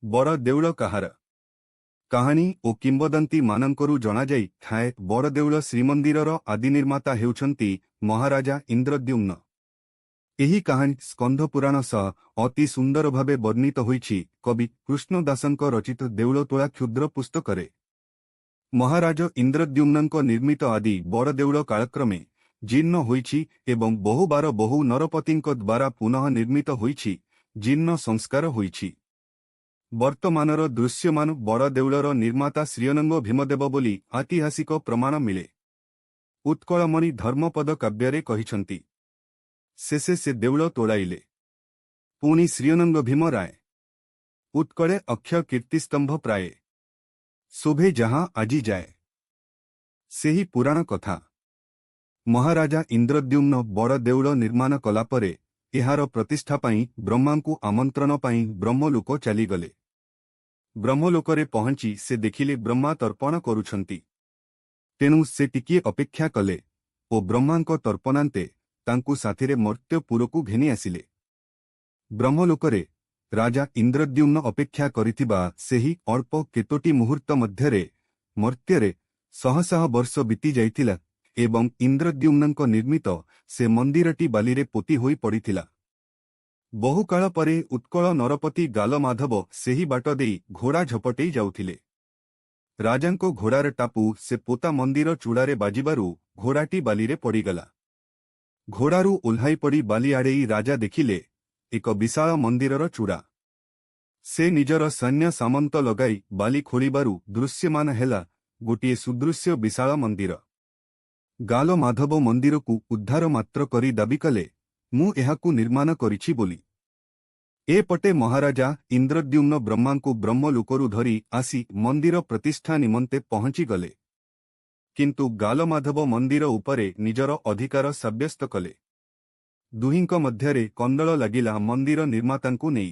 बड़ देउल कहार कहानी और किंबदंती मानकरू जणाई थाए। बड़ देउल श्रीमंदिरर आदि निर्माता हेउछंती महाराजा इंद्रद्युम्न। एही कहानी स्कंध पुराण सह अति सुंदर भावे वर्णित होईछि कवि कृष्णदासंक रचित देउलतोला क्षुद्र पुस्तकरे। महाराज इंद्रद्युम्नंक निर्मित आदि बड़ देउल कालक्रमे जीर्ण होईछि एवं बहु बार बहु नरपतिंक द्वारा पुनः निर्मित होईछि, जीर्ण संस्कार होईछि। वर्तमानर दृश्यमान बड़ देउलर निर्माता श्रीअनंग भीमदेव बोली ऐतिहासिक प्रमाण मिले। उत्कलमणि धर्मपद काव्ୟରେ कहिछंती, शेषे से देउल तोड़ाइले पुणी श्रीअनंग भीम राय। उत्कले अक्षय कीर्तिस्तंभ प्राये शोभे जहां आजी जाए। सेही पुराण कथा। महाराजा इंद्रद्युम्न बड़ देउल निर्माण कलापरे एहार प्रतिष्ठा पाई ब्रह्मांकु आमंत्रण पाई ब्रह्मलोक चलीगले। ब्रह्मलोकरे पहुंची से देखिले ब्रह्मा तर्पण करुछंती। तेणु से टिकिए अपेक्षा कले ओ ब्रह्मांक तर्पणांते तांकु साथिरे मर्त्यपुरकु घेनी आसिले। ब्रह्मलोकरे राजा इंद्रद्युम्न अपेक्षा करिथिबा सेही अल्प केतोटी मुहूर्त मध्यरे मर्त्यरे शह शह वर्ष बीती जाइथिला एवं इंद्रद्युम्नंक निर्मित से मंदिरटी बालीरे पोती होई पड़िथिला। बहुकाल परे उत्कल नरपति गालमाधव सेही बाट देई घोड़ा झपटेई जाउथिले। राजांको घोड़ार टापू से पोता मंदिर चूड़ारे बाजिबारु घोड़ाटी बालीरे पड़ीगला। घोड़ारू ओह्लाई पड़ी बाली आड़ेई राजा देखिले एक विशाल मंदिरर चूड़ा। से निजर सैन्य सामंत लगाई बाली खोलिबारु दृश्यमान हेला गोटिए सुदृश्य विशाल मंदिर। गालमाधव मंदिरकु उद्धार मात्र करी दाबी कले, मु एहाकु निर्माण करिछि बोली। एपटे महाराजा इंद्रद्युम्न ब्रह्मांकु ब्रह्मलोकरु धरी आसी मंदिर प्रतिष्ठा निमंते पहुंची गले। किंतु गालमाधव मंदिर उपरे निजर अधिकार साब्यस्त कले। दुहिंक मध्यरे कंदल लागिला मंदिर निर्मातांकु नेई।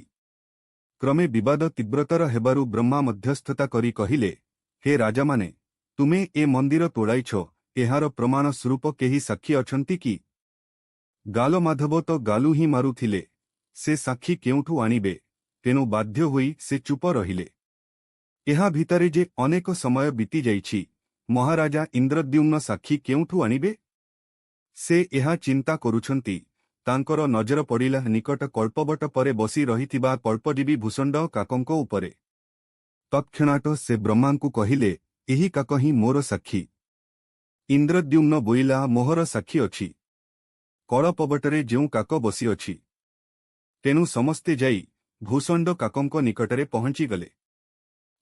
क्रमे विवाद तीव्रतर हेबारु ब्रह्मा मध्यस्थता करी कहिले, हे राजा माने, तुमे ए मंदिर तोड़ाइछ, एहार प्रमाण स्वरूप केही साक्षी अछंती कि? गालमाधव तो गालु ही मारुथिले, से साक्षी केउठु आनिबे? तेणु बाध्य होई से चुप रहिले। एहा भितरे जे अनेक समय बीती जाइछि, महाराजा इंद्रद्युम्न साक्षी केउठु आनिबे? से एहा चिंता करुछंती। तांकर नजर पड़िला निकट कल्पवट परे बसी रहिथिबा कल्पजीवी भूषंड काकंक उपरे। तत्क्षणात से ब्रह्मांकु कहिले, एही काक ही मोर साक्षी। इंद्रद्युम्न बोइला, मोहर साक्षी अछि। कलपवटरे जेउ काक बसी अछि। तेणु समस्ते जाई भूषंड काकंक निकटरे पहुंची गले।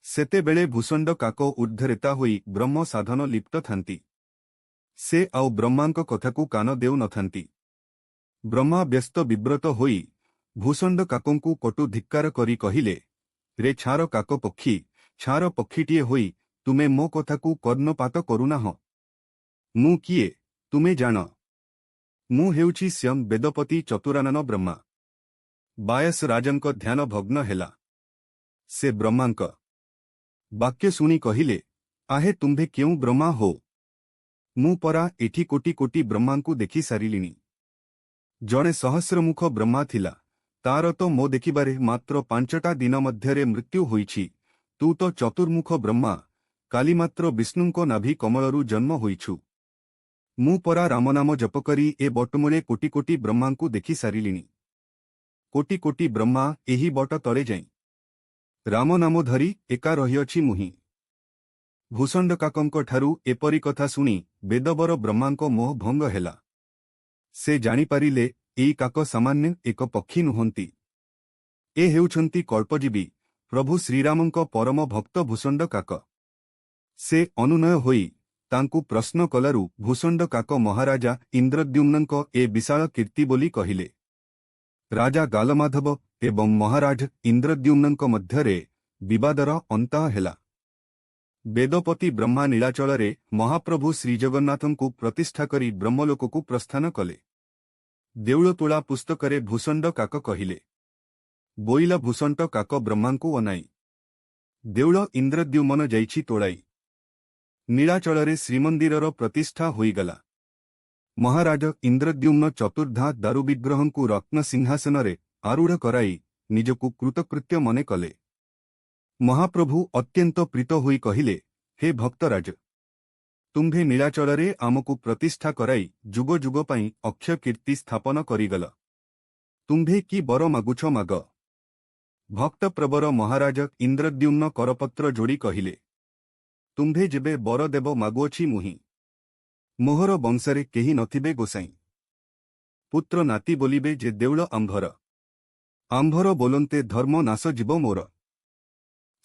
सेतेबेले भूषंड काक ऊर्ध्वरेता होई ब्रह्म साधन लिप्त थांती। से आउ ब्रह्मांक कथाकु कान देउ नथांती। ब्रह्मा व्यस्त विब्रत होई भूषंड काकंकु कटु धिक्कार करी कहिले, रे छार काक पक्षी, छार पक्षीटिए होई तुमे मो कथाकु कर्णपात करुनाह। मु किए तुमे जान? मु हेउछि स्वयं वेदपति चतुरानन ब्रह्मा। बायस राजंक ध्यान भग्न हेला। से ब्रह्मांक वाक्य शुणी कहिले, आहे तुम्भे केउ ब्रह्मा हो? मु परा एठी कोटी कोटी ब्रह्मांकु देखि सारिलिनी। जणे सहस्रमुख ब्रह्मा थिला, तार तो मो देखिबारे मात्र 5टा दिन मध्यरे मृत्यु होईछि। तू तो चतुर्मुख ब्रह्मा, काली मात्र विष्णुंको नाभि कमलरु जन्म होईछु। मु परा रामनाम जप करी ए बटमूले कोटी कोटी ब्रह्मांकु देखि सारिलिनी। कोटी कोटी ब्रह्मा एही बट तले जाई रामनाम धरी एका रहिअछि मुहि। भूषंड काकंक ठारू एपरी कथा शुणी वेदवर ब्रह्मांक मोह भंग हेला। से जानी पारिले एई काक सामान्य एक पक्षी नुहंती। ए हेउछंती कल्पजीवी प्रभु श्रीरामंक परम भक्त भूषंड काक। से अनुनय होई तांकु प्रश्न कलारु भूषंड काक महाराजा इंद्रद्युम्नंक ए विशाल कीर्ति बोली कहिले। राजा गालमाधव एवं महाराज इंद्रद्युम्नंक मध्यरे विवादर अंत हेला। वेदपति ब्रह्मा नीलाचलरे महाप्रभु श्रीजगन्नाथंकु प्रतिष्ठा करी ब्रह्मलोककु प्रस्थान कले। देउलतोला पुस्तकरे भूषंड काक कहिले, बोइला भूषंड काक ब्रह्मांकु अनाई, देउल इंद्रद्युम्न जाइछि तोड़ाई। नीलाचलरे श्रीमंदिरर प्रतिष्ठा होईगला। महाराज इंद्रद्युम्न चतुर्धा दारुविग्रहंकु रत्न सिंहासनरे आरूढ़ कराई निजकु कृतकृत्य मने कले। महाप्रभु अत्यंत प्रीत होई कहिले, हे भक्तराज, तुम्भे नीलाचलरे आमकु प्रतिष्ठा कराई जुग जुग पाई अक्षय कीर्ति स्थापन करिगल। तुम्भे की बर मागुछ माग। भक्त प्रबर महाराज इंद्रद्युम्न करपत्र जोड़ी कहिले, तुम्भे जेबे बर देव मागुअछि मुहि। मोहर वंशरे केही नथिबे गोसाई। पुत्र नाती बोलिबे जे देउल आंभर। आंभर बोलन्ते धर्म नाश जीव मोर।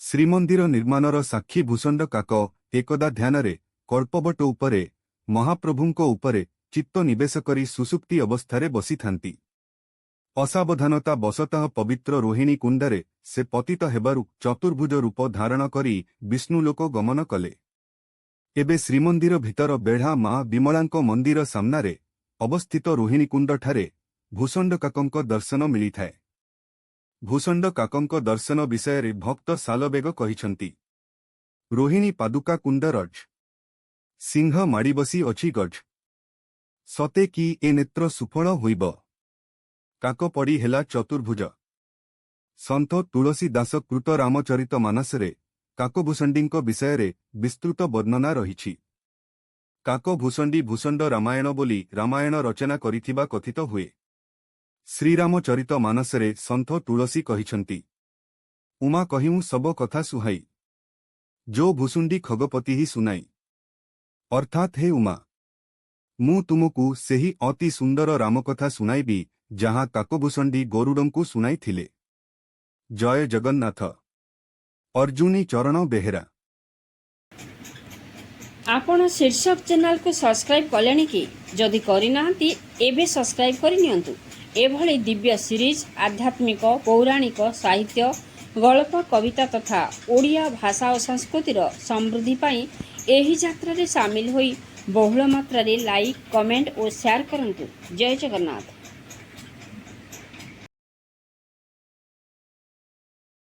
श्रीमंदिर निर्माणर साक्षी भूषंड काक एकदा ध्यानरे कल्पवट उपरे महाप्रभुंको उपरे चित्त निवेश करी सुसुप्ति अवस्थारे बसिथांती। असावधानता बसतः पवित्र रोहिणी कुंडरे से पतित हेबारु चतुर्भुज रूप धारण करी विष्णुलोक गमन कले। एबे श्रीमंदिर भितर बेढ़ा मां विमलांको मंदिर सामनारे अवस्थित रोहिणी कुंडठारे भूषंड काकंक दर्शन मिलिथाए। भूषंड काकंक दर्शन विषय भक्त सालबेग कहिछंती, रोहिणी पादुका कुंड रज सिंह माड़ी बसी अछि गज। सते कि ए नेत्र सुफल होइब। काक पड़ी हेला चतुर्भुज। संत तुलसी दास कृत रामचरित मानसरे काकभूषंडींक विषय विस्तृत वर्णना रहिछि। काकभूषंडी भूषंड रामायण बोली रामायण रचना करिथिबा कथित हुए। श्रीरामचरित मानसरे संत तुलसी कहिछंती, उमा कहिऊं सब कथा सुहाई, जो भूषुंडी खगपति ही सुनाई। अर्थात हे उमा, मु तुमकु सेही अति सुंदर रामकथा सुनाइबी जहाँ काकभूषंडी गरुड़ंकु सुनाई थिले। जय जगन्नाथ। अर्जुनी चरण बेहेरा। आपण शीर्षक चैनल को सब्सक्राइब कलेनी कि जदि करिनांती एबे सब्सक्राइब करिनियंतु। एभली दिव्य सीरीज आध्यात्मिक पौराणिक साहित्य गल्प कविता तथा ओडिया भाषा और संस्कृतिर समृद्धि पाई एही यात्रा रे शामिल होई बहुल मात्रा रे लाइक कमेंट और शेयर करंतु। जय जगन्नाथ।